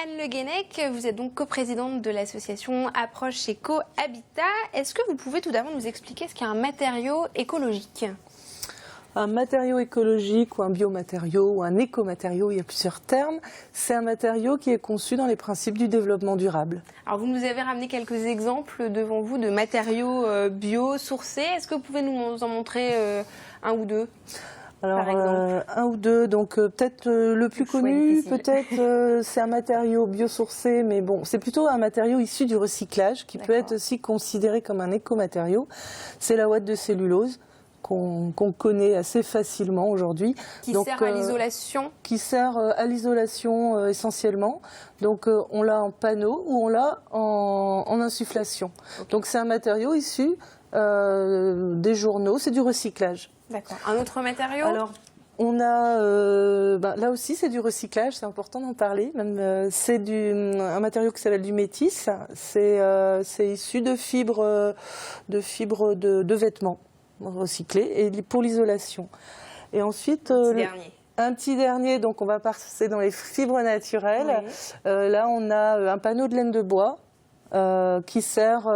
Anne Le Guenec, vous êtes donc coprésidente de l'association Approche Éco Habitat. Est-ce que vous pouvez tout d'abord nous expliquer ce qu'est un matériau écologique ? Un matériau écologique ou un biomatériau ou un écomatériau, il y a plusieurs termes. C'est un matériau qui est conçu dans les principes du développement durable. Alors vous nous avez ramené quelques exemples devant vous de matériaux biosourcés. Est-ce que vous pouvez nous en montrer un ou deux ? Alors, un ou deux, donc peut-être le plus connu, peut-être c'est un matériau biosourcé, mais bon, c'est plutôt un matériau issu du recyclage, qui peut être aussi considéré comme un écomatériau. C'est la ouate de cellulose, qu'on connaît assez facilement aujourd'hui. Qui sert à l'isolation ? Qui sert à l'isolation essentiellement. Donc on l'a en panneau ou on l'a en insufflation. Okay. Donc c'est un matériau issu des journaux, c'est du recyclage. D'accord. Un autre matériau ? Alors, on a, là aussi c'est du recyclage, c'est important d'en parler. C'est un matériau qui s'appelle du métis. C'est issu de fibres de vêtements recyclés et pour l'isolation. Et ensuite, un petit dernier, donc on va passer dans les fibres naturelles. Oui. Là, on a un panneau de laine de bois qui sert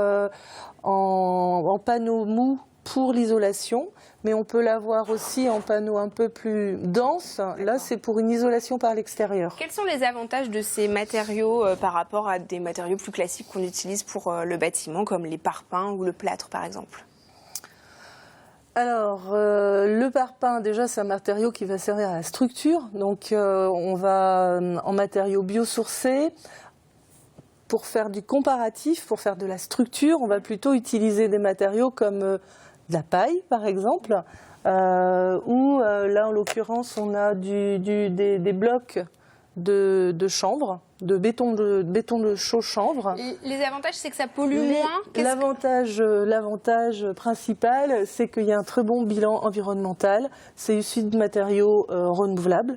en panneau mou pour l'isolation, mais on peut l'avoir aussi en panneau un peu plus dense. Là, c'est pour une isolation par l'extérieur. Quels sont les avantages de ces matériaux par rapport à des matériaux plus classiques qu'on utilise pour le bâtiment, comme les parpaings ou le plâtre, par exemple ? Alors, le parpaing, déjà, c'est un matériau qui va servir à la structure. Donc, on va en matériaux biosourcés. Pour faire du comparatif, pour faire de la structure, on va plutôt utiliser des matériaux comme de la paille, par exemple, ou là, en l'occurrence, on a des blocs de chanvre, de béton de chaux chanvre. Les avantages, c'est que ça pollue moins. L'avantage principal, c'est qu'il y a un très bon bilan environnemental. C'est issu de matériaux renouvelables.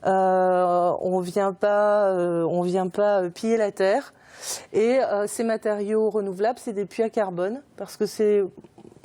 On vient pas piller la terre. Et ces matériaux renouvelables, c'est des puits à carbone, parce que c'est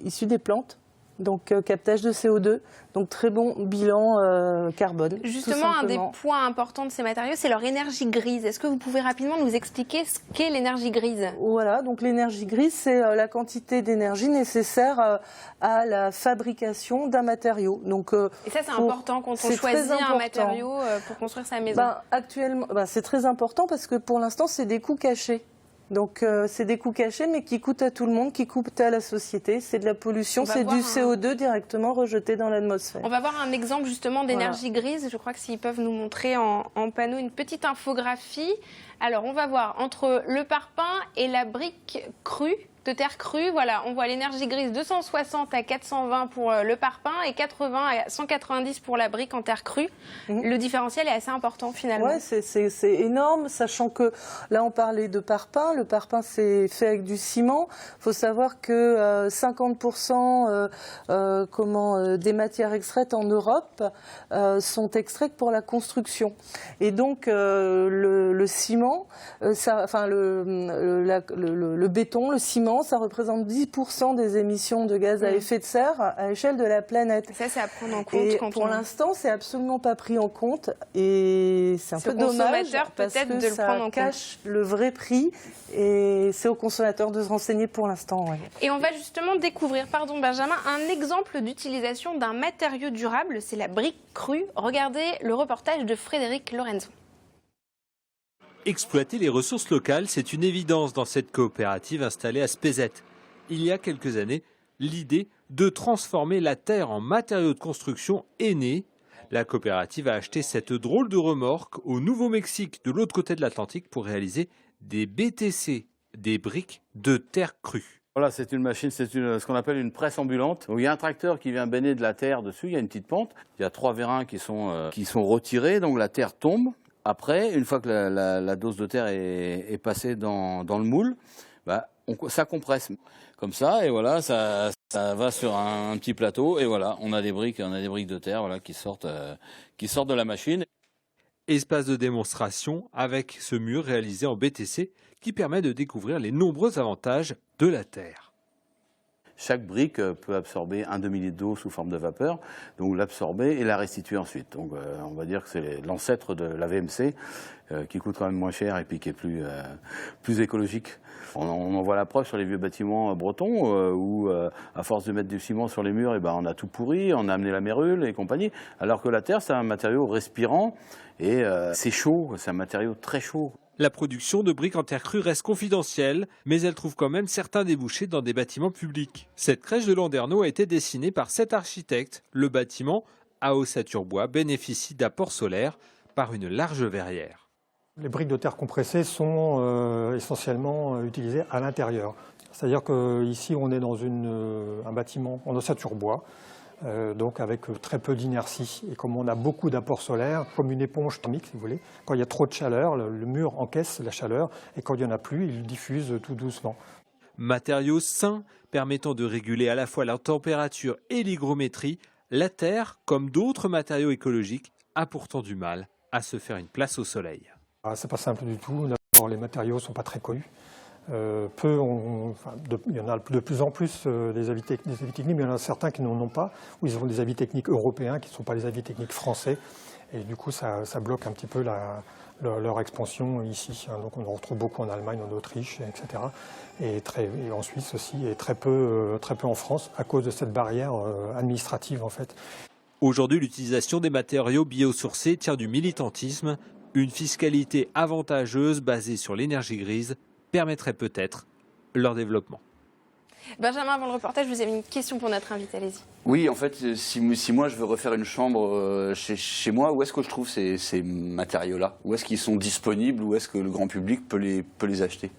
issu des plantes, donc captage de CO2, donc très bon bilan carbone. Justement, un des points importants de ces matériaux, c'est leur énergie grise. Est-ce que vous pouvez rapidement nous expliquer ce qu'est l'énergie grise ? Voilà, donc l'énergie grise, c'est la quantité d'énergie nécessaire à la fabrication d'un matériau. Donc, et ça, c'est important quand on choisit un matériau pour construire sa maison. Actuellement, c'est très important parce que pour l'instant, c'est des coûts cachés. Donc c'est des coûts cachés mais qui coûtent à tout le monde, qui coûtent à la société. C'est de la pollution, c'est du CO2 directement rejeté dans l'atmosphère. On va voir un exemple justement d'énergie grise. Je crois que s'ils peuvent nous montrer en panneau une petite infographie. Alors on va voir entre le parpaing et la brique crue, de terre crue. Voilà, on voit l'énergie grise 260 à 420 pour le parpaing et 80 à 190 pour la brique en terre crue. Le différentiel est assez important finalement. Oui, c'est énorme, sachant que là on parlait de parpaing. Le parpaing c'est fait avec du ciment. Il faut savoir que 50% des matières extraites en Europe sont extraites pour la construction. Et donc le ciment, le béton, le ciment, ça représente 10% des émissions de gaz à effet de serre à l'échelle de la planète. Ça, c'est à prendre en compte. Et pour l'instant, c'est absolument pas pris en compte et c'est un peu dommage parce que ça cache le vrai prix et c'est aux consommateurs de se renseigner pour l'instant. Ouais. Et on va justement découvrir, pardon Benjamin, un exemple d'utilisation d'un matériau durable, c'est la brique crue. Regardez le reportage de Frédéric Lorenzo. Exploiter les ressources locales, c'est une évidence dans cette coopérative installée à Spézet. Il y a quelques années, l'idée de transformer la terre en matériaux de construction est née. La coopérative a acheté cette drôle de remorque au Nouveau-Mexique, de l'autre côté de l'Atlantique, pour réaliser des BTC, des briques de terre crue. Voilà, c'est une machine, c'est ce qu'on appelle une presse ambulante. Où il y a un tracteur qui vient baigner de la terre dessus, il y a une petite pente. Il y a 3 vérins qui sont retirés, donc la terre tombe. Après, une fois que la dose de terre est passée dans le moule, ça compresse comme ça et voilà, ça va sur un petit plateau et voilà, on a des briques de terre qui sortent de la machine. Espace de démonstration avec ce mur réalisé en BTC qui permet de découvrir les nombreux avantages de la terre. Chaque brique peut absorber un demi-litre d'eau sous forme de vapeur, donc l'absorber et la restituer ensuite. Donc on va dire que c'est l'ancêtre de la VMC, qui coûte quand même moins cher et puis qui est plus écologique. On en voit la preuve sur les vieux bâtiments bretons où, à force de mettre du ciment sur les murs, et ben, on a tout pourri, on a amené la mérule et compagnie. Alors que la terre, c'est un matériau respirant et c'est chaud, c'est un matériau très chaud. La production de briques en terre crue reste confidentielle, mais elle trouve quand même certains débouchés dans des bâtiments publics. Cette crèche de Landerneau a été dessinée par 7 architectes. Le bâtiment, à ossature bois, bénéficie d'apports solaires par une large verrière. Les briques de terre compressées sont essentiellement utilisées à l'intérieur. C'est-à-dire qu'ici, on est dans un bâtiment en ossature bois, donc avec très peu d'inertie. Et comme on a beaucoup d'apports solaires, comme une éponge thermique, si vous voulez, quand il y a trop de chaleur, le mur encaisse la chaleur, et quand il n'y en a plus, il diffuse tout doucement. Matériaux sains permettant de réguler à la fois la température et l'hygrométrie, la terre, comme d'autres matériaux écologiques, a pourtant du mal à se faire une place au soleil. C'est pas simple du tout. D'abord, les matériaux ne sont pas très connus. Il y en a de plus en plus des avis techniques, mais il y en a certains qui n'en ont pas, ou ils ont des avis techniques européens qui ne sont pas les avis techniques français. Et du coup, ça bloque un petit peu leur expansion ici. Donc on en retrouve beaucoup en Allemagne, en Autriche, etc. Et en Suisse aussi, et très peu en France, à cause de cette barrière administrative en fait. Aujourd'hui, l'utilisation des matériaux biosourcés tient du militantisme. Une fiscalité avantageuse basée sur l'énergie grise permettrait peut-être leur développement. Benjamin, avant le reportage, vous avez une question pour notre invité, allez-y. Oui, en fait, si moi je veux refaire une chambre chez moi, où est-ce que je trouve ces matériaux-là? Où est-ce qu'ils sont disponibles? Où est-ce que le grand public peut les acheter?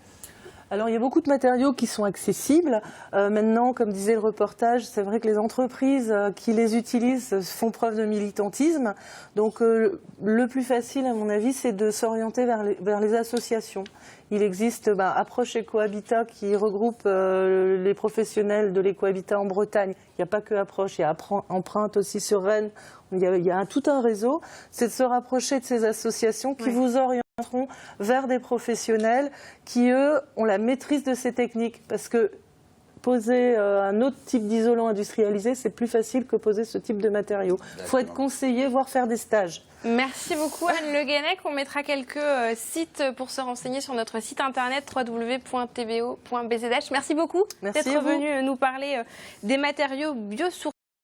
Alors, il y a beaucoup de matériaux qui sont accessibles. Maintenant, comme disait le reportage, c'est vrai que les entreprises qui les utilisent font preuve de militantisme. Donc, le plus facile, à mon avis, c'est de s'orienter vers les associations. Il existe Approche Écohabitat qui regroupe les professionnels de l'écohabitat en Bretagne. Il n'y a pas que Approche, il y a Empreinte aussi sur Rennes. Il y a tout un réseau. C'est de se rapprocher de ces associations qui vous orienteront vers des professionnels qui, eux, ont la maîtrise de ces techniques. Parce que poser un autre type d'isolant industrialisé, c'est plus facile que poser ce type de matériaux. Il faut être conseillé, voire faire des stages. Merci beaucoup Anne Le Guenec. On mettra quelques sites pour se renseigner sur notre site internet www.tbo.bzh. Merci beaucoup d'être venu nous parler des matériaux biosourcés.